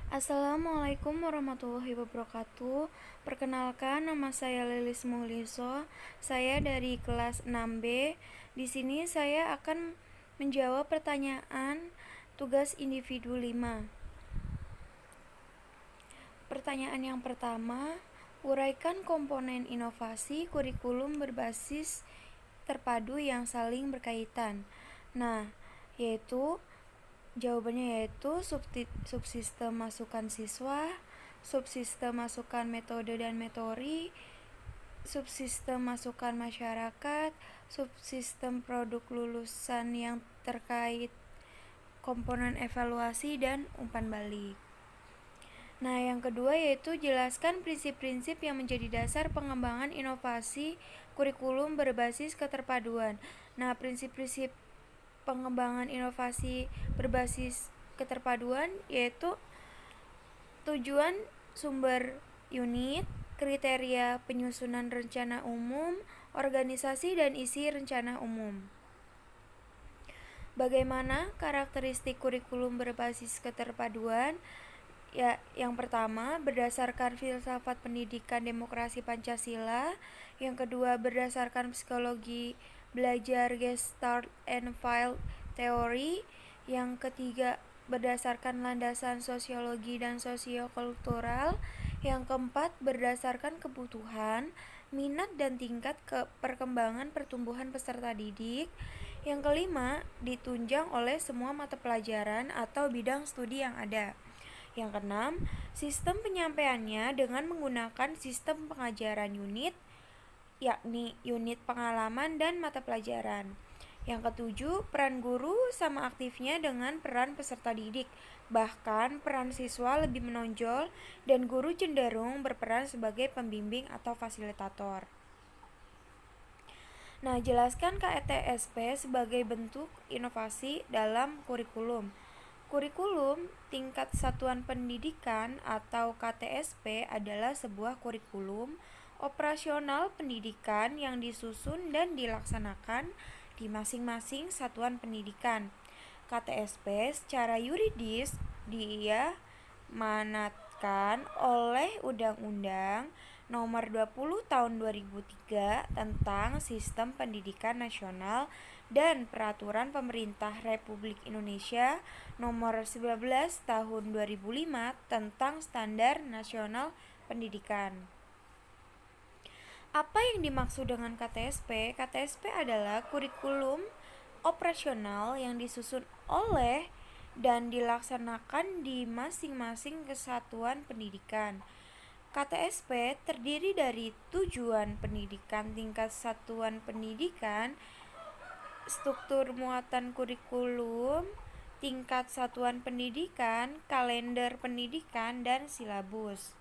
Assalamualaikum warahmatullahi wabarakatuh. Perkenalkan, nama saya Lilis Muhliso. Saya dari kelas 6B. Di sini saya akan menjawab pertanyaan tugas individu 5. Pertanyaan yang pertama, uraikan komponen inovasi kurikulum berbasis terpadu yang saling berkaitan. Nah, jawabannya yaitu subsistem masukan siswa, subsistem masukan metode dan metode, subsistem masukan masyarakat, subsistem produk lulusan yang terkait komponen evaluasi, dan umpan balik. Nah, yang kedua yaitu jelaskan prinsip-prinsip yang menjadi dasar pengembangan inovasi kurikulum berbasis keterpaduan. Nah, prinsip-prinsip pengembangan inovasi berbasis keterpaduan yaitu tujuan sumber unit, kriteria penyusunan rencana umum, organisasi dan isi rencana umum. Bagaimana karakteristik kurikulum berbasis keterpaduan? Ya, yang pertama berdasarkan filsafat pendidikan demokrasi Pancasila, yang kedua berdasarkan psikologi belajar Gestalt and Field Theory, yang ketiga berdasarkan landasan sosiologi dan sosiokultural, yang keempat berdasarkan kebutuhan, minat dan tingkat perkembangan pertumbuhan peserta didik, yang kelima ditunjang oleh semua mata pelajaran atau bidang studi yang ada. Yang keenam, sistem penyampaiannya dengan menggunakan sistem pengajaran unit, yakni unit pengalaman dan mata pelajaran. Yang ketujuh, peran guru sama aktifnya dengan peran peserta didik. Bahkan peran siswa lebih menonjol dan guru cenderung berperan sebagai pembimbing atau fasilitator. Nah, jelaskan KTSP sebagai bentuk inovasi dalam kurikulum. Kurikulum tingkat satuan pendidikan atau KTSP adalah sebuah kurikulum operasional pendidikan yang disusun dan dilaksanakan di masing-masing satuan pendidikan. KTSP secara yuridis diamanatkan oleh Undang-Undang Nomor 20 Tahun 2003 tentang Sistem Pendidikan Nasional dan Peraturan Pemerintah Republik Indonesia Nomor 19 Tahun 2005 tentang Standar Nasional Pendidikan. Apa yang dimaksud dengan KTSP? KTSP adalah kurikulum operasional yang disusun oleh dan dilaksanakan di masing-masing kesatuan pendidikan. KTSP terdiri dari tujuan pendidikan tingkat satuan pendidikan, struktur muatan kurikulum tingkat satuan pendidikan, kalender pendidikan, dan silabus.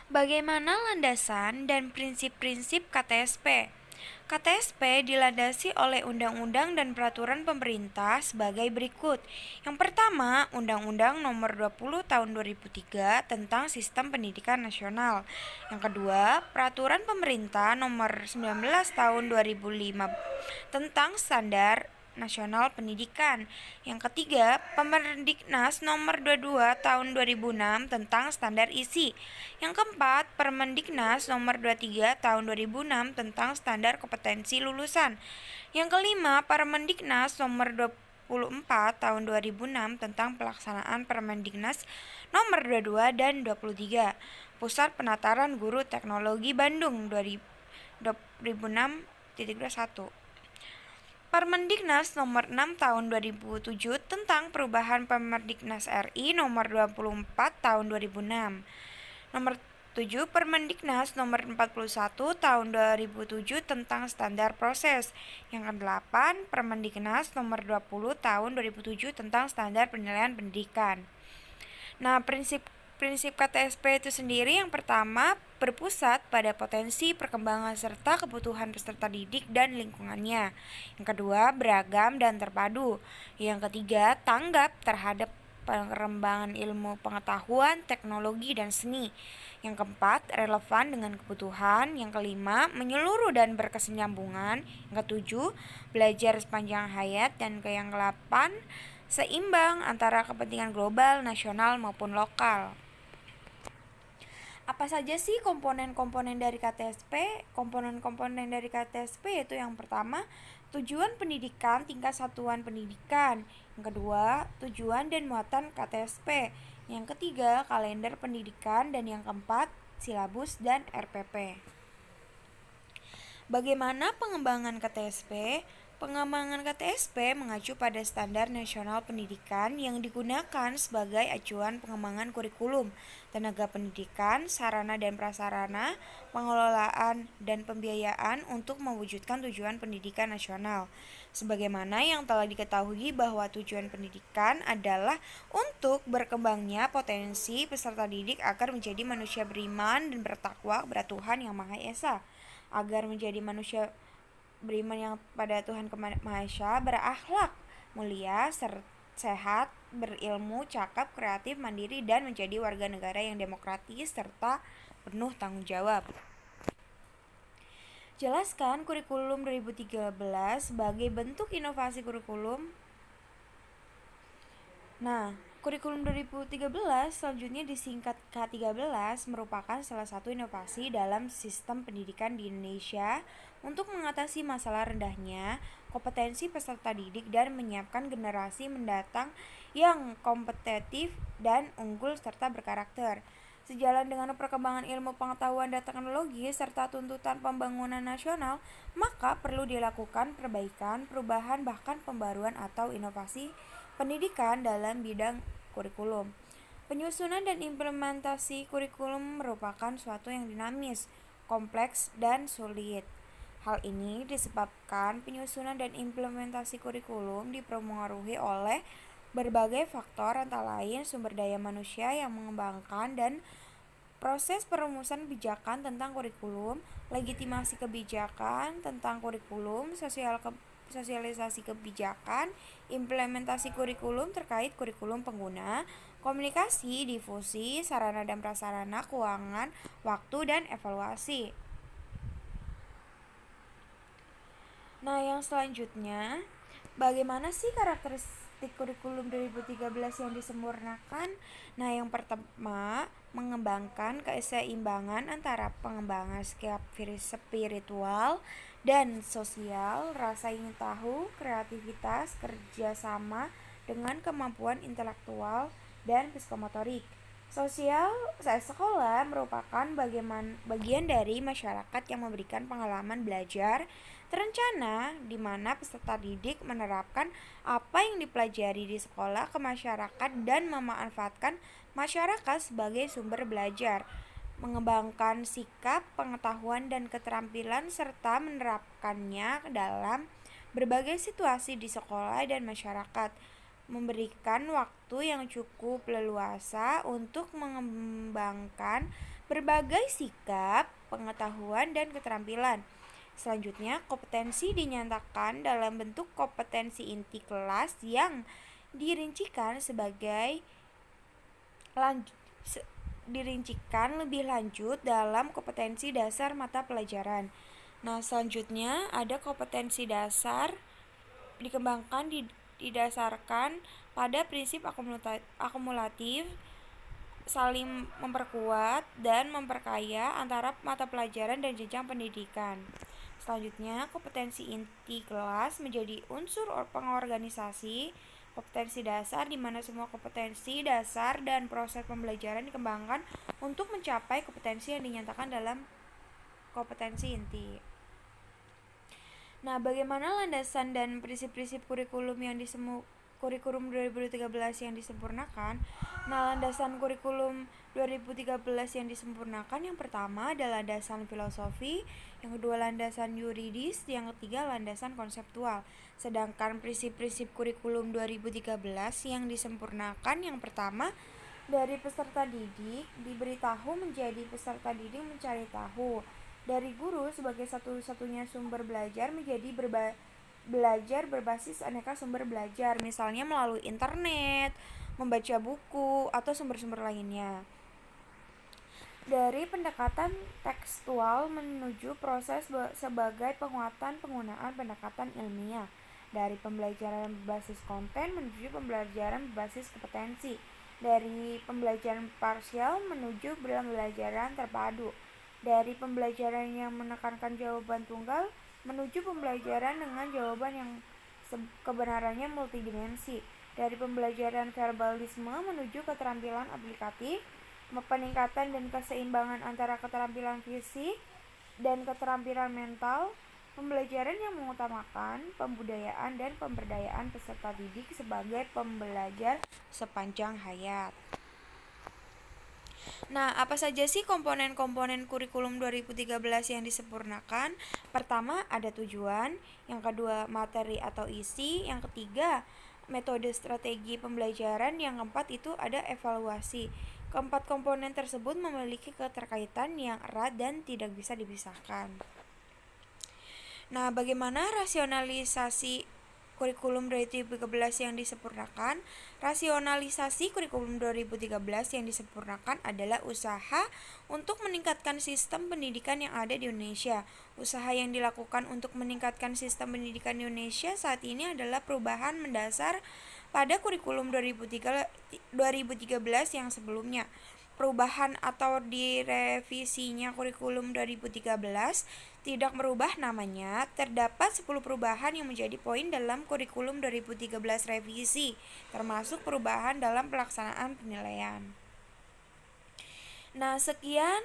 Bagaimana landasan dan prinsip-prinsip KTSP? KTSP dilandasi oleh undang-undang dan peraturan pemerintah sebagai berikut. Yang pertama, Undang-Undang Nomor 20 Tahun 2003 tentang Sistem Pendidikan Nasional. Yang kedua, Peraturan Pemerintah Nomor 19 Tahun 2005 tentang Standar Nasional Pendidikan. Yang ketiga, Permendiknas Nomor 22 Tahun 2006 tentang Standar Isi. Yang keempat, Permendiknas Nomor 23 Tahun 2006 tentang Standar Kompetensi Lulusan. Yang kelima, Permendiknas Nomor 24 Tahun 2006 tentang pelaksanaan Permendiknas Nomor 22 dan 23. Pusat Penataran Guru Teknologi Bandung 2006.1. Permendiknas Nomor 6 Tahun 2007 tentang perubahan Permendiknas RI Nomor 24 Tahun 2006. Nomor 7 Permendiknas Nomor 41 Tahun 2007 tentang standar proses. Yang ke-8 Permendiknas Nomor 20 Tahun 2007 tentang standar penilaian pendidikan. Nah, prinsip KTSP itu sendiri yang pertama berpusat pada potensi perkembangan serta kebutuhan peserta didik dan lingkungannya. Yang kedua, beragam dan terpadu. Yang ketiga, tanggap terhadap pengembangan ilmu pengetahuan, teknologi, dan seni. Yang keempat, relevan dengan kebutuhan. Yang kelima, menyeluruh dan berkesinambungan. Yang ketujuh, belajar sepanjang hayat. Dan yang kedelapan, seimbang antara kepentingan global, nasional, maupun lokal. Apa saja sih komponen-komponen dari KTSP? Komponen-komponen dari KTSP yaitu yang pertama, tujuan pendidikan tingkat satuan pendidikan. Yang kedua, tujuan dan muatan KTSP. Yang ketiga, kalender pendidikan. Dan yang keempat, silabus dan RPP. Bagaimana pengembangan KTSP? Pengembangan KTSP mengacu pada Standar Nasional Pendidikan yang digunakan sebagai acuan pengembangan kurikulum, tenaga pendidikan, sarana dan prasarana, pengelolaan, dan pembiayaan untuk mewujudkan tujuan pendidikan nasional. Sebagaimana yang telah diketahui bahwa tujuan pendidikan adalah untuk berkembangnya potensi peserta didik agar menjadi manusia beriman dan bertakwa kepada Tuhan Yang Maha Esa. Agar menjadi manusia beriman yang pada Tuhan Maha Esa, berakhlak mulia, sehat, berilmu, cakap, kreatif, mandiri, dan menjadi warga negara yang demokratis serta penuh tanggung jawab. Jelaskan kurikulum 2013 sebagai bentuk inovasi kurikulum. Nah, kurikulum 2013 selanjutnya disingkat K13 merupakan salah satu inovasi dalam sistem pendidikan di Indonesia untuk mengatasi masalah rendahnya kompetensi peserta didik dan menyiapkan generasi mendatang yang kompetitif dan unggul serta berkarakter. Sejalan dengan perkembangan ilmu pengetahuan dan teknologi serta tuntutan pembangunan nasional, maka perlu dilakukan perbaikan, perubahan, bahkan pembaruan atau inovasi pendidikan dalam bidang kurikulum. Penyusunan dan implementasi kurikulum merupakan suatu yang dinamis, kompleks, dan sulit. Hal ini disebabkan penyusunan dan implementasi kurikulum dipengaruhi oleh berbagai faktor, antara lain sumber daya manusia yang mengembangkan dan proses perumusan kebijakan tentang kurikulum, legitimasi kebijakan tentang kurikulum, sosialisasi kebijakan, implementasi kurikulum terkait kurikulum pengguna, komunikasi, difusi, sarana dan prasarana, keuangan, waktu, dan evaluasi. Nah, yang selanjutnya, bagaimana sih karakteristik kurikulum 2013 yang disempurnakan? Nah, yang pertama, mengembangkan keseimbangan antara pengembangan sikap spiritual dan sosial, rasa ingin tahu, kreativitas, kerjasama dengan kemampuan intelektual dan psikomotorik. Sekolah merupakan bagian dari masyarakat yang memberikan pengalaman belajar terencana di mana peserta didik menerapkan apa yang dipelajari di sekolah ke masyarakat dan memanfaatkan masyarakat sebagai sumber belajar, mengembangkan sikap, pengetahuan, dan keterampilan serta menerapkannya dalam berbagai situasi di sekolah dan masyarakat, memberikan waktu yang cukup leluasa untuk mengembangkan berbagai sikap, pengetahuan, dan keterampilan. Selanjutnya, kompetensi dinyatakan dalam bentuk kompetensi inti kelas yang dirincikan lebih lanjut dalam kompetensi dasar mata pelajaran. Nah, selanjutnya ada kompetensi dasar dikembangkan didasarkan pada prinsip akumulatif, saling memperkuat dan memperkaya antara mata pelajaran dan jenjang pendidikan. Selanjutnya, kompetensi inti kelas menjadi unsur pengorganisasi kompetensi dasar di mana semua kompetensi dasar dan proses pembelajaran dikembangkan untuk mencapai kompetensi yang dinyatakan dalam kompetensi inti. Nah, bagaimana landasan dan prinsip-prinsip kurikulum 2013 yang disempurnakan? Nah, landasan kurikulum 2013 yang disempurnakan yang pertama adalah landasan filosofi, yang kedua landasan yuridis, yang ketiga landasan konseptual. Sedangkan prinsip-prinsip kurikulum 2013 yang disempurnakan yang pertama, dari peserta didik diberitahu menjadi peserta didik mencari tahu, dari guru sebagai satu-satunya sumber belajar menjadi belajar berbasis aneka sumber belajar, misalnya melalui internet, membaca buku, atau sumber-sumber lainnya. Dari pendekatan tekstual menuju proses sebagai penguatan penggunaan pendekatan ilmiah. Dari pembelajaran berbasis konten menuju pembelajaran berbasis kompetensi. Dari pembelajaran parsial menuju pembelajaran terpadu. Dari pembelajaran yang menekankan jawaban tunggal menuju pembelajaran dengan jawaban yang kebenarannya multidimensi. Dari pembelajaran verbalisme menuju keterampilan aplikatif, peningkatan dan keseimbangan antara keterampilan fisik dan keterampilan mental, pembelajaran yang mengutamakan pembudayaan dan pemberdayaan peserta didik sebagai pembelajar sepanjang hayat. Nah, apa saja sih komponen-komponen kurikulum 2013 yang disempurnakan? Pertama, ada tujuan. Yang kedua, materi atau isi. Yang ketiga, metode strategi pembelajaran. Yang keempat itu ada evaluasi. Keempat komponen tersebut memiliki keterkaitan yang erat dan tidak bisa dipisahkan. Nah, bagaimana rasionalisasi kurikulum 2013 yang disempurnakan? Rasionalisasi kurikulum 2013 yang disempurnakan adalah usaha untuk meningkatkan sistem pendidikan yang ada di Indonesia. Usaha yang dilakukan untuk meningkatkan sistem pendidikan di Indonesia saat ini adalah perubahan mendasar pada kurikulum 2013 yang sebelumnya. Perubahan atau direvisinya kurikulum 2013 tidak merubah namanya. Terdapat 10 perubahan yang menjadi poin dalam kurikulum 2013 revisi, termasuk perubahan dalam pelaksanaan penilaian. Nah, sekian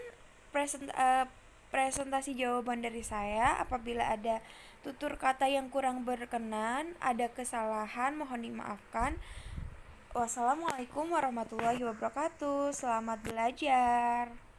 presentasi jawaban dari saya. Apabila ada tutur kata yang kurang berkenan, ada kesalahan, mohon dimaafkan. Wassalamualaikum warahmatullahi wabarakatuh. Selamat belajar.